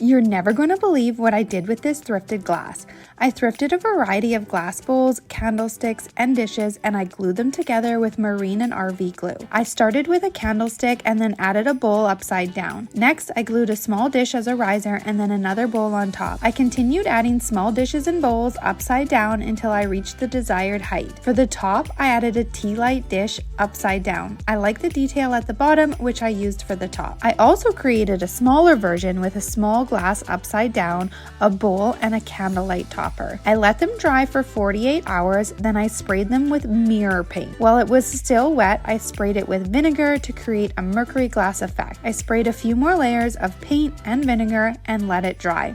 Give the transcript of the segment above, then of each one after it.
You're never going to believe what I did with this thrifted glass. I thrifted a variety of glass bowls, candlesticks, and dishes, and I glued them together with marine and RV glue. I started with a candlestick and then added a bowl upside down. Next, I glued a small dish as a riser and then another bowl on top. I continued adding small dishes and bowls upside down until I reached the desired height. For the top, I added a tea light dish upside down. I like the detail at the bottom, which I used for the top. I also created a smaller version with a small glass upside down, a bowl, and a candlelight topper. I let them dry for 48 hours, then I sprayed them with mirror paint. While it was still wet, I sprayed it with vinegar to create a Mercury glass effect. I sprayed a few more layers of paint and vinegar and let it dry.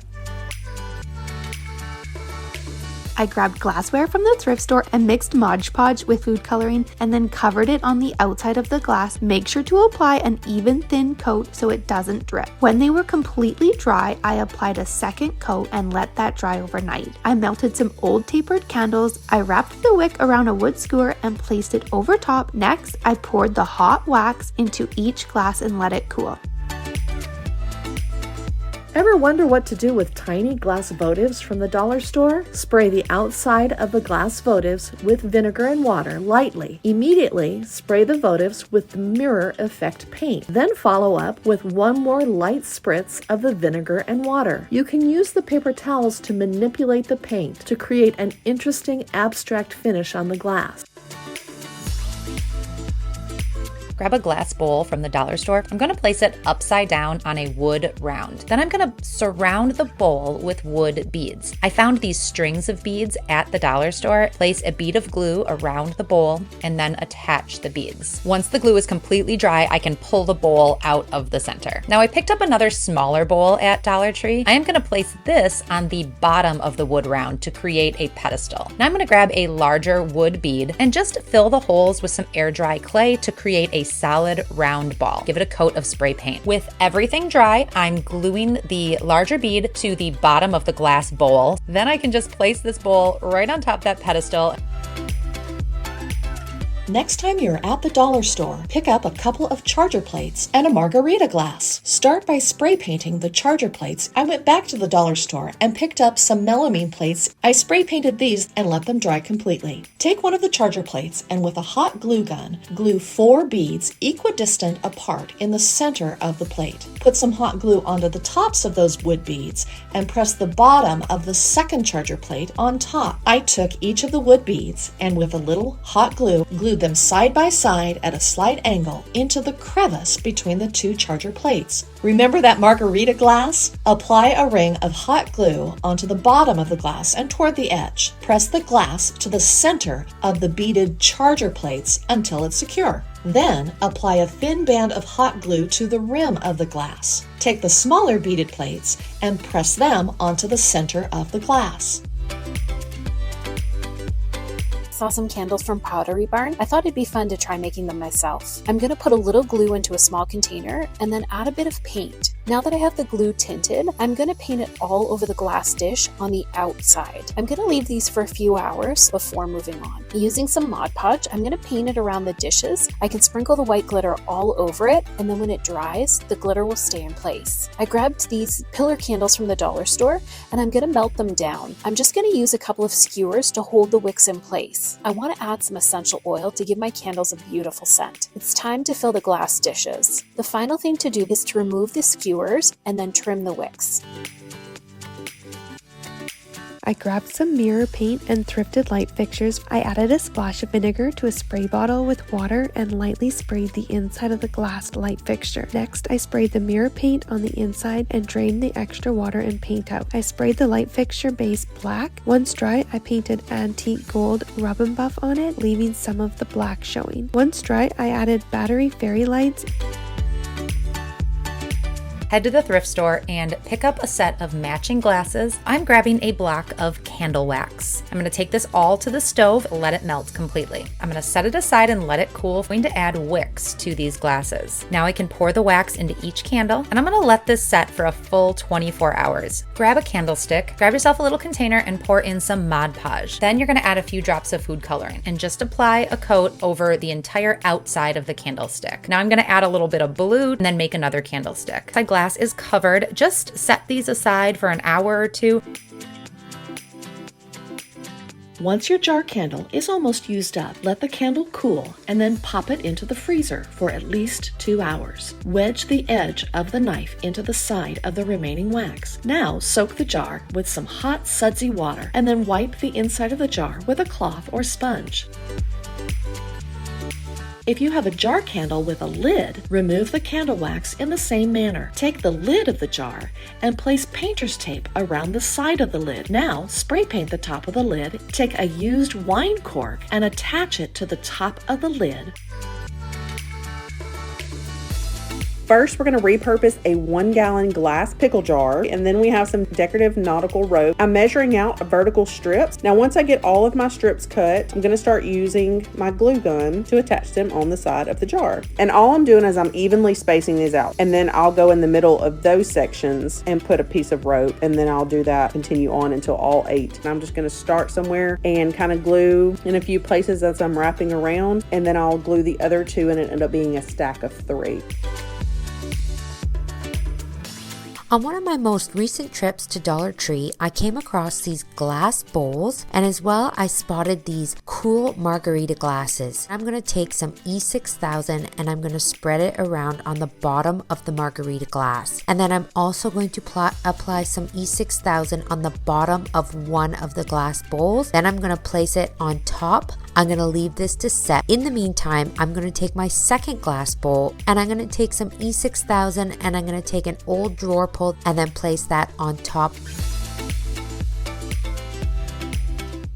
I grabbed glassware from the thrift store and mixed Mod Podge with food coloring and then covered it on the outside of the glass. Make sure to apply an even thin coat so it doesn't drip. When they were completely dry, I applied a second coat and let that dry overnight. I melted some old tapered candles. I wrapped the wick around a wood skewer and placed it over top. Next, I poured the hot wax into each glass and let it cool. Ever wonder what to do with tiny glass votives from the dollar store? Spray the outside of the glass votives with vinegar and water lightly. Immediately spray the votives with the mirror effect paint. Then follow up with one more light spritz of the vinegar and water. You can use the paper towels to manipulate the paint to create an interesting abstract finish on the glass. Grab a glass bowl from the dollar store. I'm going to place it upside down on a wood round. Then I'm going to surround the bowl with wood beads. I found these strings of beads at the dollar store. Place a bead of glue around the bowl and then attach the beads. Once the glue is completely dry, I can pull the bowl out of the center. Now I picked up another smaller bowl at Dollar Tree. I am going to place this on the bottom of the wood round to create a pedestal. Now I'm going to grab a larger wood bead and just fill the holes with some air dry clay to create a solid round ball. Give it a coat of spray paint. With everything dry, I'm gluing the larger bead to the bottom of the glass bowl. Then I can just place this bowl right on top of that pedestal. Next time you're at the dollar store, pick up a couple of charger plates and a margarita glass. Start by spray painting the charger plates. I went back to the dollar store and picked up some melamine plates. I spray painted these and let them dry completely. Take one of the charger plates and with a hot glue gun, glue 4 beads equidistant apart in the center of the plate. Put some hot glue onto the tops of those wood beads and press the bottom of the second charger plate on top. I took each of the wood beads and with a little hot glue, glued them side by side at a slight angle into the crevice between the 2 charger plates. Remember that margarita glass? Apply a ring of hot glue onto the bottom of the glass and toward the edge. Press the glass to the center of the beaded charger plates until it's secure. Then apply a thin band of hot glue to the rim of the glass. Take the smaller beaded plates and press them onto the center of the glass. Saw some candles from Pottery Barn. I thought it'd be fun to try making them myself. I'm going to put a little glue into a small container and then add a bit of paint. Now that I have the glue tinted, I'm going to paint it all over the glass dish on the outside. I'm going to leave these for a few hours before moving on. Using some Mod Podge, I'm going to paint it around the dishes. I can sprinkle the white glitter all over it, and then when it dries, the glitter will stay in place. I grabbed these pillar candles from the dollar store, and I'm going to melt them down. I'm just going to use a couple of skewers to hold the wicks in place. I want to add some essential oil to give my candles a beautiful scent. It's time to fill the glass dishes. The final thing to do is to remove the skewers and then trim the wicks. I grabbed some mirror paint and thrifted light fixtures. I added a splash of vinegar to a spray bottle with water and lightly sprayed the inside of the glass light fixture. Next, I sprayed the mirror paint on the inside and drained the extra water and paint out. I sprayed the light fixture base black. Once dry, I painted antique gold rub and buff on it, leaving some of the black showing. Once dry, I added battery fairy lights. Head to the thrift store and pick up a set of matching glasses. I'm grabbing a block of candle wax. I'm going to take this all to the stove, let it melt completely. I'm going to set it aside and let it cool. I'm going to add wicks to these glasses. Now I can pour the wax into each candle, and I'm going to let this set for a full 24 hours. Grab a candlestick, grab yourself a little container, and pour in some Mod Podge. Then you're going to add a few drops of food coloring and just apply a coat over the entire outside of the candlestick. Now I'm going to add a little bit of blue and then make another candlestick. I glass is covered, just set these aside for an hour or two. Once your jar candle is almost used up, let the candle cool and then pop it into the freezer for at least 2 hours. Wedge the edge of the knife into the side of the remaining wax. Now soak the jar with some hot sudsy water and then wipe the inside of the jar with a cloth or sponge. If you have a jar candle with a lid, remove the candle wax in the same manner. Take the lid of the jar and place painter's tape around the side of the lid. Now, spray paint the top of the lid. Take a used wine cork and attach it to the top of the lid. First, we're going to repurpose a 1-gallon glass pickle jar, and then we have some decorative nautical rope. I'm measuring out vertical strips. Now, once I get all of my strips cut, I'm going to start using my glue gun to attach them on the side of the jar. And all I'm doing is I'm evenly spacing these out, and then I'll go in the middle of those sections and put a piece of rope, and then I'll do that, continue on until all 8. And I'm just going to start somewhere and kind of glue in a few places as I'm wrapping around, and then I'll glue the other 2, and it ended up being a stack of 3. On one of my most recent trips to Dollar Tree, I came across these glass bowls, and as well I spotted these cool margarita glasses. I'm going to take some E6000 and I'm going to spread it around on the bottom of the margarita glass. And then I'm also going to apply some E6000 on the bottom of one of the glass bowls. Then I'm going to place it on top. I'm going to leave this to set. In the meantime, I'm going to take my second glass bowl and I'm going to take some E6000 and I'm going to take an old drawer pull and then place that on top.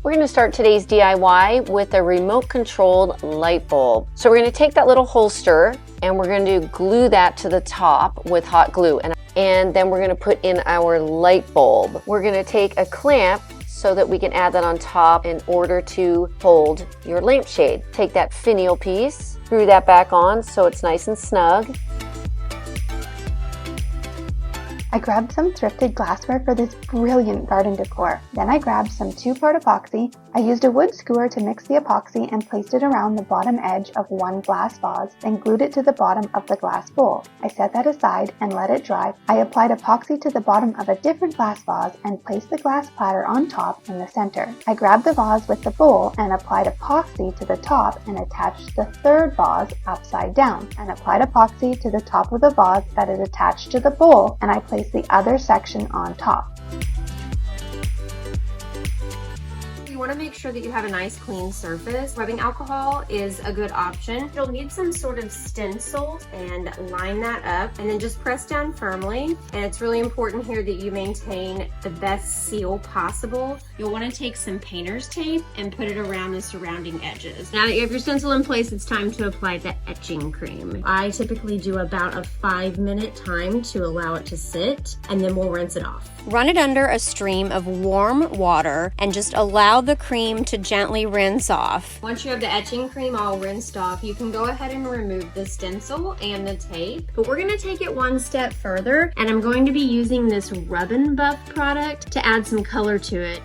We're going to start today's DIY with a remote controlled light bulb. So we're going to take that little holster and we're going to glue that to the top with hot glue. And then we're going to put in our light bulb. We're going to take a clamp so that we can add that on top in order to hold your lampshade. Take that finial piece, screw that back on so it's nice and snug. I grabbed some thrifted glassware for this brilliant garden decor. Then I grabbed some 2-part epoxy. I used a wood skewer to mix the epoxy and placed it around the bottom edge of one glass vase, then glued it to the bottom of the glass bowl. I set that aside and let it dry. I applied epoxy to the bottom of a different glass vase and placed the glass platter on top in the center. I grabbed the vase with the bowl and applied epoxy to the top and attached the third vase upside down, and applied epoxy to the top of the vase that is attached to the bowl, and I placed the other section on top. You want to make sure that you have a nice clean surface. Rubbing alcohol is a good option. You'll need some sort of stencil and line that up and then just press down firmly. And it's really important here that you maintain the best seal possible. You'll want to take some painter's tape and put it around the surrounding edges. Now that you have your stencil in place, it's time to apply the etching cream. I typically do about a 5-minute time to allow it to sit, and then we'll rinse it off. Run it under a stream of warm water and just allow the cream to gently rinse off. Once you have the etching cream all rinsed off, you can go ahead and remove the stencil and the tape. But we're going to take it one step further, and I'm going to be using this Rub and Buff product to add some color to it.